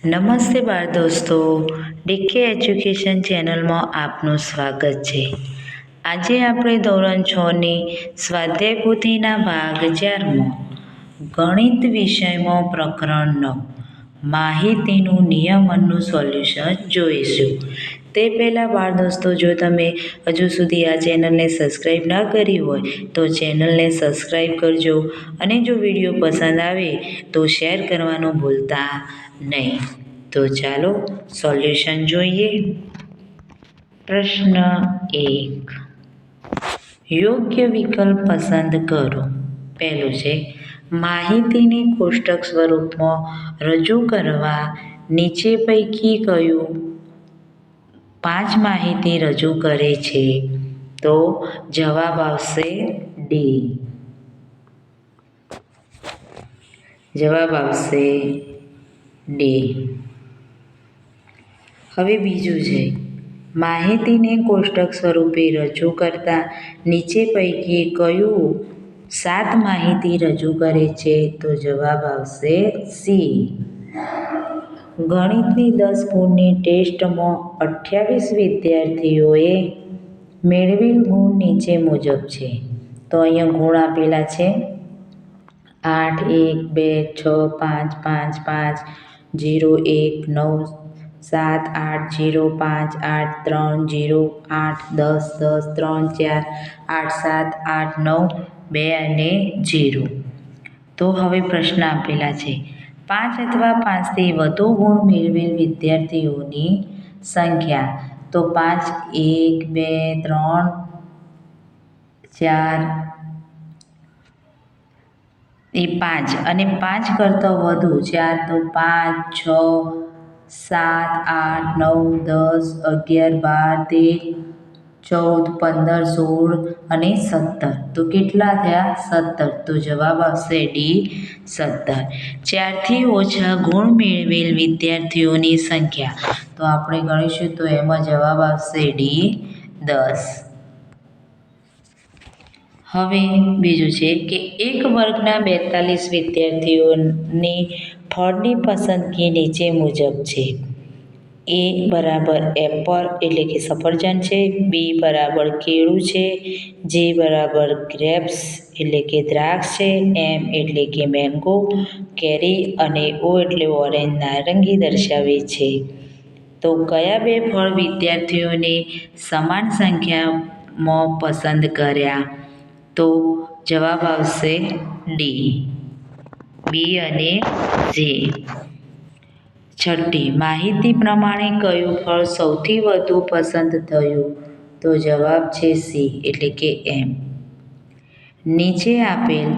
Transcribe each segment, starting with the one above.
નમસ્તે બાળ દોસ્તો, ડીકે એજ્યુકેશન ચેનલમાં આપનું સ્વાગત છે. આજે આપણે ધોરણ 6ની સ્વાધ્યાય પોથીના ભાગ 4માં ગણિત વિષયમાં પ્રકરણ 9 માહિતીનું નિયમનનું સોલ્યુશન જોઈશું. તે પહેલાં બાળ દોસ્તો, જો તમે હજુ સુધી આ ચેનલને સબસ્ક્રાઈબ ન કરી હોય તો ચેનલને સબસ્ક્રાઈબ કરજો અને જો વિડીયો પસંદ આવે તો શેર કરવાનું ભૂલતા નહીં. તો ચાલો સોલ્યુશન જોઈએ. પ્રશ્ન 1, યોગ્ય વિકલ્પ પસંદ કરો. પહેલું છે, માહિતીને કોષ્ટક સ્વરૂપમાં રજૂ કરવા નીચે પૈકી કયું 5 માહિતી રજૂ કરે છે? તો જવાબ આવશે ડી. જવાબ આવશે ડી. હવે બીજું છે, માહિતીને કોષ્ટક સ્વરૂપે રજૂ કરતા નીચે પૈકી કયું 7 માહિતી રજૂ કરે છે? તો જવાબ આવશે સી. ગણિતની 10 ગુણની ટેસ્ટમાં 28 વિદ્યાર્થીઓએ મેળવેલ ગુણ નીચે મુજબ છે. તો અહીંયા ગુણ આપેલા છે 8, 1, 2, 6, 5, 5, 5, 0, 1, 9, 7, 8, 0, 5, 8, 3, 0, 8, 10, 10, 3, 4, 8, 7, 8, 9, 2 અને 0. તો હવે પ્રશ્ન આપેલા છે, 5 અથવા 5થી વધુ ગુણ મેળવેલ વિદ્યાર્થીઓની સંખ્યા. તો 5, 1, 2, 3, 4 એ 5 અને 5 કરતાં વધુ 4 તો 5, 6, 7, 8, 9, 10, 11, 12, 13, 14, 15, 16 અને 17. તો કેટલા થયા? 17. તો જવાબ આવશે ડી, 17. 4થી ઓછા ગુણ મેળવેલ વિદ્યાર્થીઓની સંખ્યા. તો આપણે ગણીશું તો એમાં જવાબ આવશે ડી, 10. હવે બીજું છે કે એક વર્ગના 42 વિદ્યાર્થીઓની ફળની પસંદગી નીચે મુજબ છે. એ બરાબર એપલ એટલે કે સફરજન છે, બી બરાબર કેળું છે, જે બરાબર ગ્રેપ્સ એટલે કે દ્રાક્ષ છે, એમ એટલે કે મેંગો કેરી અને ઓ એટલે ઓરેન્જ નારંગી દર્શાવે છે. તો કયા બે ફળ વિદ્યાર્થીઓને સમાન સંખ્યામાં પસંદ કર્યા? તો જવાબ આવશે ડી, બી અને જે. છઠ્ઠી, માહિતી પ્રમાણે કયું ફળ સૌથી વધુ પસંદ થયું? તો જવાબ છે સી એટલે કે એમ. નીચે આપેલ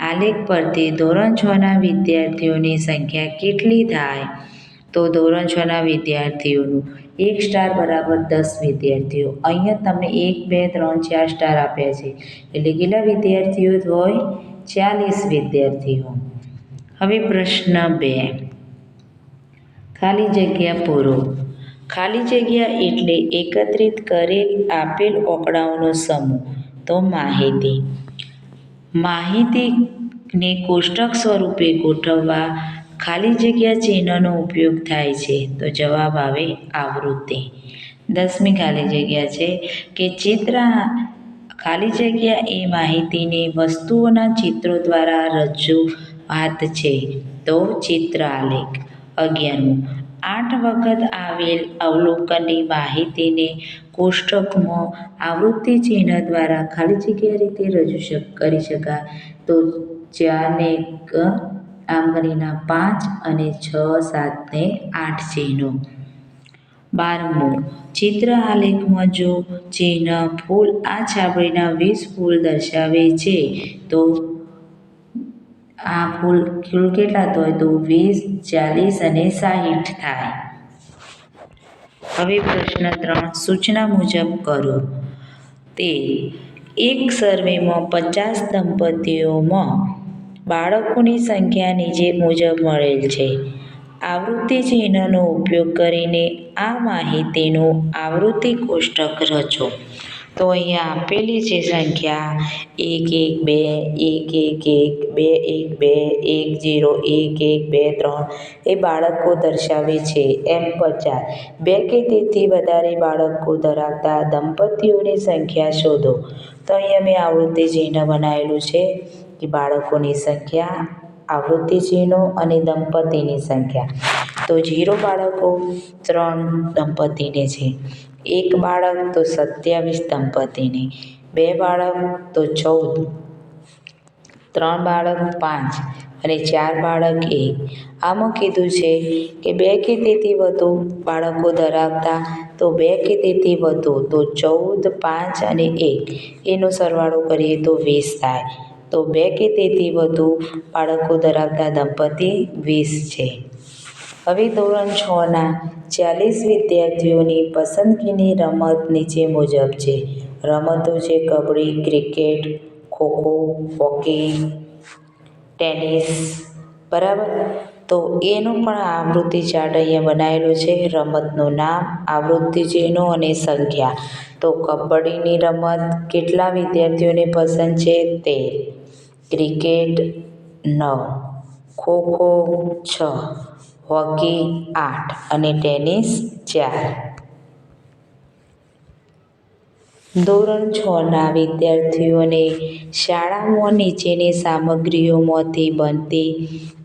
આલેખ પરથી ધોરણ 6ના વિદ્યાર્થીઓની સંખ્યા કેટલી થાય? તો ધોરણ 6ના વિદ્યાર્થીઓનું 1 સ્ટાર બરાબર 10 વિદ્યાર્થીઓ. અહીંયા તમને 1, 2, 3, 4 સ્ટાર આપ્યા છે એટલે કેટલા વિદ્યાર્થીઓ હોય? 40 વિદ્યાર્થીઓ. હવે પ્રશ્ન 2, ખાલી જગ્યા પૂરો. ખાલી જગ્યા એટલે એકત્રિત કરેલ આપેલ આંકડાઓનો સમૂહ. તો માહિતી. માહિતીને કોષ્ટક સ્વરૂપે ગોઠવવા ખાલી જગ્યા ચિહ્નનો ઉપયોગ થાય છે. તો જવાબ આવે આવૃત્તિ. 10મી ખાલી જગ્યા છે કે ચિત્ર. ખાલી જગ્યા એ માહિતીની વસ્તુઓના ચિત્રો દ્વારા રજૂઆત છે. તો ચિત્ર આલેખ. 11મું, 8 વખત આવેલ અવલોકનની માહિતીને કોષ્ટકમાં આવૃત્તિ ચિહ્ન દ્વારા ખાલી જગ્યા રીતે રજૂ કરી શકાય. તો 4 ને 1 આમ કરીને 5 અને 6, 7 ને 8 ચિહ્નો. 12મું, ચિત્ર આલેખમાં જો ચિહ્ન ફૂલ આ છાપડીના 20 ફૂલ દર્શાવે છે તો આ ફૂલ કેટલા થાય? તો 20, 40 અને 60 થાય. હવે પ્રશ્ન 3, સૂચના મુજબ કરો. તે એક સર્વેમાં 50 દંપતીઓમાં બાળકોની સંખ્યા નીચે મુજબ મળેલ છે. આવૃત્તિ ચિહ્નનો ઉપયોગ કરીને આ માહિતીનું આવૃત્તિ કોષ્ટક રચો. તો અહીંયા આપેલી છે સંખ્યા 1 1 2 1 1 1 2 1 2 1 0 1 1 2 3 એ બાળકો દર્શાવે છે. એમ 50 બે કે તેથી વધારે બાળકો ધરાવતા દંપતીઓની સંખ્યા શોધો. તો અહીંયા મેં આવૃત્તિ ચિહ્ન બનાવેલું છે કે બાળકોની સંખ્યા, આવૃત્તિ ચિહ્નો અને દંપતીની સંખ્યા. તો 0 બાળકો 3 દંપતીને છે, 1 બાળક તો 27 દંપતીને, 2 બાળક તો 14, 3 બાળક 5 અને 4 બાળક 1. આમાં કીધું છે કે 2 કે તેથી વધુ બાળકો ધરાવતા, તો 2 કે તેથી વધુ તો 14, 5 અને 1 એનો સરવાળો કરીએ તો 20 થાય. તો 2 કે તેથી વધુ બાળકો ધરાવતા દંપતી 20 છે. હવે ધોરણ 6ના 40 વિદ્યાર્થીઓની પસંદગીની રમત નીચે મુજબ છે. રમતો છે kabaddi, cricket, kho kho, hockey, tennis. બરાબર. તો એનું પણ આવૃત્તિ ચાર્ટ અહીંયા બનાવેલો છે. રમતનું નામ, આવૃત્તિ ચિહ્નો અને સંખ્યા. તો કબડ્ડીની રમત કેટલા વિદ્યાર્થીઓને પસંદ છે? 13. ક્રિકેટ 9, ખોખો 6, હોકી 8 અને ટેનિસ 4. ધોરણ 6ના વિદ્યાર્થીઓને શાળામાં નીચેની સામગ્રીઓમાંથી બનતી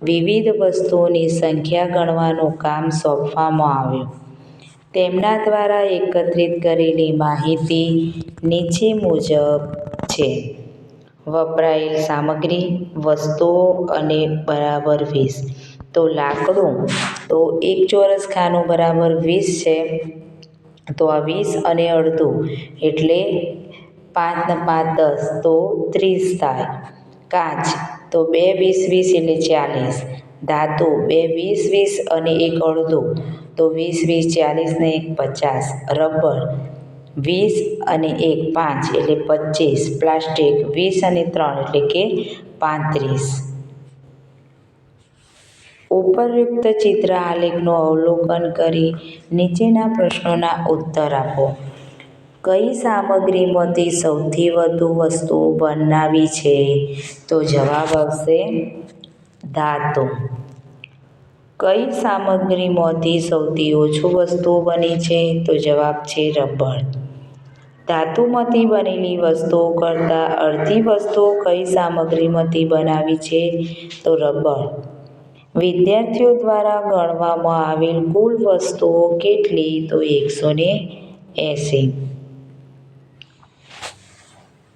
વિવિધ વસ્તુઓની સંખ્યા ગણવાનું કામ સોંપવામાં આવ્યું. તેમના દ્વારા એકત્રિત કરેલી માહિતી નીચે મુજબ છે. વપરાયેલ સામગ્રી, વસ્તુઓ અને બરાબર 20. તો લાકડું, તો 1 ચોરસ ખાનું બરાબર 20 છે. તો આ 20 અને અડધું એટલે 5 ને 5 10 તો 30 થાય. કાચ, તો 2 20 20 એટલે 40. ધાતુ, 2 20 20 અને 1 અડધું તો 20 20 40 ને 1 50. રબર, 20 અને 1 5 એટલે 25. પ્લાસ્ટિક, 20 અને 3 એટલે કે 35. ઉપરોક્ત ચિત્ર આલેખનું અવલોકન કરી નીચેના પ્રશ્નોના ઉત્તર આપો. કઈ સામગ્રીમાંથી સૌથી વધુ વસ્તુઓ બનાવી છે? તો જવાબ આવશે ધાતુ. કઈ સામગ્રીમાંથી સૌથી ઓછું વસ્તુઓ બની છે? તો જવાબ છે રબર. ધાતુમાંથી બનેલી વસ્તુઓ કરતાં અડધી વસ્તુઓ કઈ સામગ્રીમાંથી બનાવી છે? તો રબર. વિદ્યાર્થીઓ દ્વારા ગણવામાં આવેલ કુલ વસ્તુઓ કેટલી? તો 180.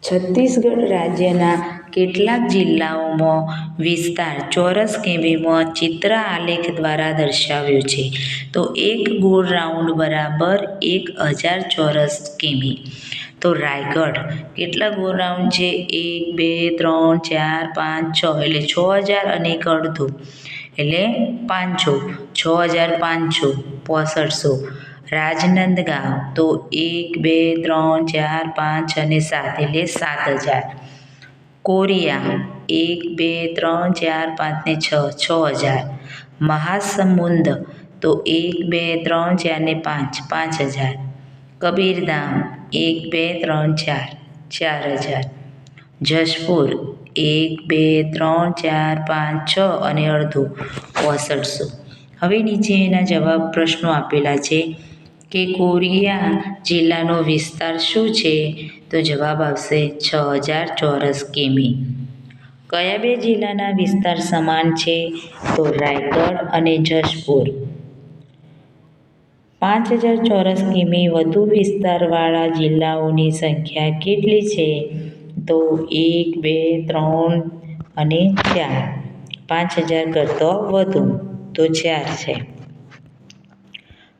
છત્તીસગઢ રાજ્યના કેટલાક જિલ્લાઓમાં વિસ્તાર ચોરસ કિમીમાં ચિત્ર આલેખ દ્વારા દર્શાવ્યો છે? તો 1 ગોળ રાઉન્ડ બરાબર 1000 ચોરસ કિમી. તો રાયગઢ કેટલા ગોળ રાઉન્ડ છે? 1 2 3 4 5 6 એટલે 6000 અને 1 અડધું એટલે 500. 6500 6500. રાજનંદગાંવ, તો 1 2 3 4 5 અને 7 એટલે 7000. કોરિયા 1 2 3 4 5 ને 6 6000. મહાસમુંદ, તો 1 2 3 4 ને 5 5000. કબીરધામ 1 2 3 4 4000. જશપુર 1 2 3 4 5 6 અને અડધું 6500. હવે નીચેના જવાબ પ્રશ્નો આપેલા છે કે કોરિયા જિલ્લાનો વિસ્તાર શું છે? તો જવાબ આવશે 6000 ચોરસ કિમી. કયા બે જિલ્લાના વિસ્તાર સમાન છે? તો રાયગઢ અને જશપુર. 5000 ચોરસ કિમી વધુ વિસ્તારવાળા જિલ્લાઓની સંખ્યા કેટલી છે? તો 1 2 3 અને 4. 5000 કરતાં વધુ તો 4 છે.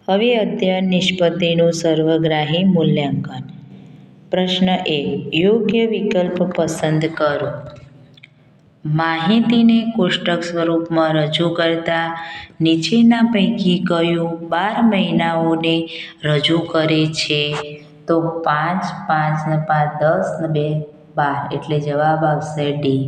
હવે અધ્યયન નિષ્પત્તિનું સર્વગ્રાહી મૂલ્યાંકન. પ્રશ્ન 1. યોગ્ય વિકલ્પ પસંદ કરો. માહિતીને કોષ્ટક સ્વરૂપમાં રજૂ કરતા નીચેના પૈકી કયું 12 મહિનાઓને રજૂ કરે છે? તો 5 5 ને 5 10 ને 2 12 એટલે જવાબ આવશે ડી.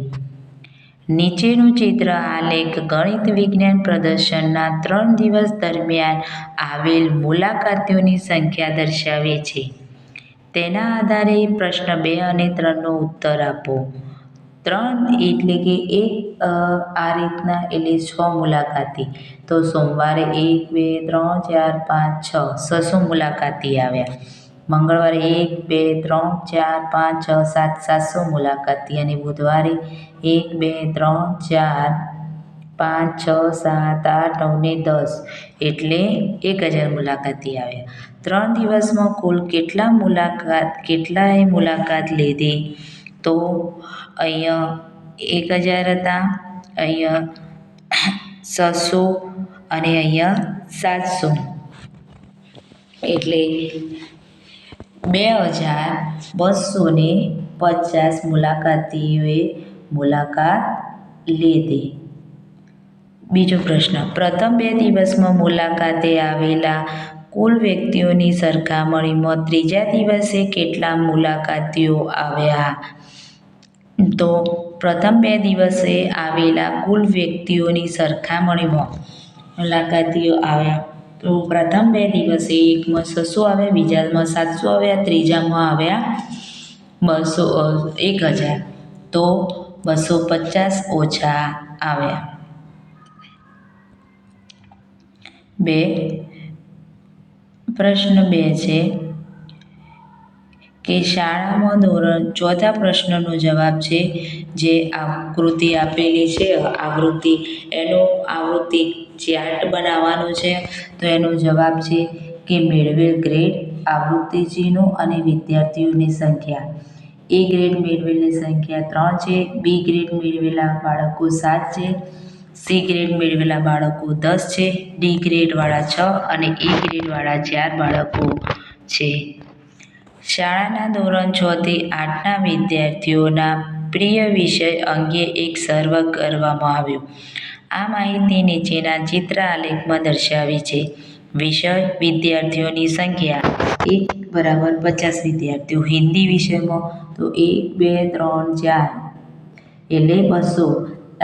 નીચેનું ચિત્ર આલેખ ગણિત વિજ્ઞાન પ્રદર્શનના 3 દિવસ દરમિયાન આવેલ મુલાકાતીઓની સંખ્યા દર્શાવે છે. તેના આધારે પ્રશ્ન 2 અને 3નો ઉત્તર આપો. 3 એટલે કે એક આ રીતના એટલે 6 મુલાકાતી. તો સોમવારે 1, 2, 3, 4, 5, 6 600 મુલાકાતી આવ્યા. મંગળવારે 1, 2, 3, 4, 5, 6, 7 700 મુલાકાતી અને બુધવારે 1, 2, 3, 4, 5, 6, 7, 8, 9 ને 10 એટલે 1000 મુલાકાતી આવ્યા. 3 દિવસમાં કુલ કેટલાએ મુલાકાત લીધી? તો અહીંયા 1000 હતા, અહીંયા 600 અને અહીંયા 700 એટલે 2250 મુલાકાતીઓએ મુલાકાત લીધી. બીજો પ્રશ્ન, પ્રથમ 2 દિવસમાં મુલાકાતે આવેલા કુલ વ્યક્તિઓની સરખામણીમાં ત્રીજા દિવસે કેટલા મુલાકાતીઓ આવ્યા? તો પ્રથમ 2 દિવસે આવેલા કુલ વ્યક્તિઓની સરખામણીમાં મુલાકાતીઓ આવ્યા. તો પ્રથમ 2 દિવસે એકમાં 600 આવ્યા, બીજામાં 700 આવ્યા, ત્રીજામાં આવ્યા 1000. તો 250 ઓછા આવ્યા. 2 પ્રશ્ન 2 છે કે શાળામાં ધોરણ 4થા પ્રશ્નનો જવાબ છે જે આકૃતિ આપેલી છે આવૃત્તિ એનો આવૃત્તિ ચાર્ટ બનાવવાનો છે. તો એનો જવાબ છે કે મેળવેલ ગ્રેડ, આવૃત્તિ ચિહ્નો અને વિદ્યાર્થીઓની સંખ્યા. એ ગ્રેડ મેળવેલની સંખ્યા 3 છે, બી ગ્રેડ મેળવેલા બાળકો 7 છે, સી ગ્રેડ મેળવેલા બાળકો 10 છે, ડી ગ્રેડવાળા 6 અને એ ગ્રેડવાળા 4 બાળકો છે. શાળાના ધોરણ 6 થી 8ના વિદ્યાર્થીઓના પ્રિય વિષય અંગે એક સર્વે કરવામાં આવ્યું. આ માહિતી નીચેના ચિત્ર આલેખમાં દર્શાવી છે. વિષય, વિદ્યાર્થીઓની સંખ્યા 1 બરાબર 50 વિદ્યાર્થીઓ. હિન્દી વિષયમાં તો 1, 2, 3, 4 એટલે 200.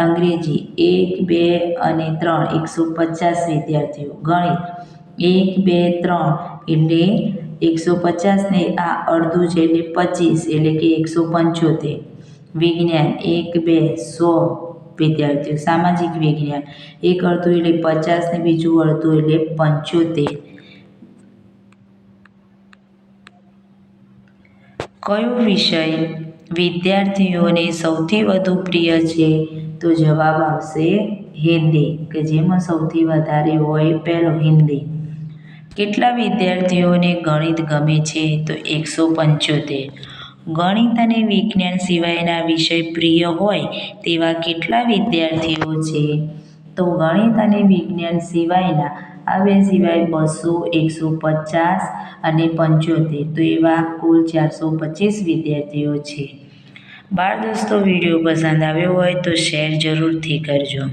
અંગ્રેજી 1, 2 અને 3 150 વિદ્યાર્થીઓ. ગણિત 1, 2, 3 એટલે 150 ને આ અડધું છે એટલે 25 એટલે કે 175. વિજ્ઞાન 1, 2, 100 વિદ્યાર્થીઓ. સામાજિક વિજ્ઞાન એક અડધું એટલે 50 ને બીજું અડધું એટલે 75. કયો વિષય વિદ્યાર્થીઓને સૌથી વધુ પ્રિય છે? તો જવાબ આવશે હિન્દી, કે જેમાં સૌથી વધારે હોય પહેલો હિન્દી. કેટલા વિદ્યાર્થીઓને ગણિત ગમે છે? તો 175. ગણિત અને વિજ્ઞાન સિવાયના વિષય પ્રિય હોય તેવા કેટલા વિદ્યાર્થીઓ છે? તો ગણિત અને વિજ્ઞાન સિવાયના આ બે સિવાય 200, 150 અને 75 તો એવા કુલ 425 વિદ્યાર્થીઓ છે. બાળ દોસ્તો, વિડીયો પસંદ આવ્યો હોય તો શેર જરૂરથી કરજો.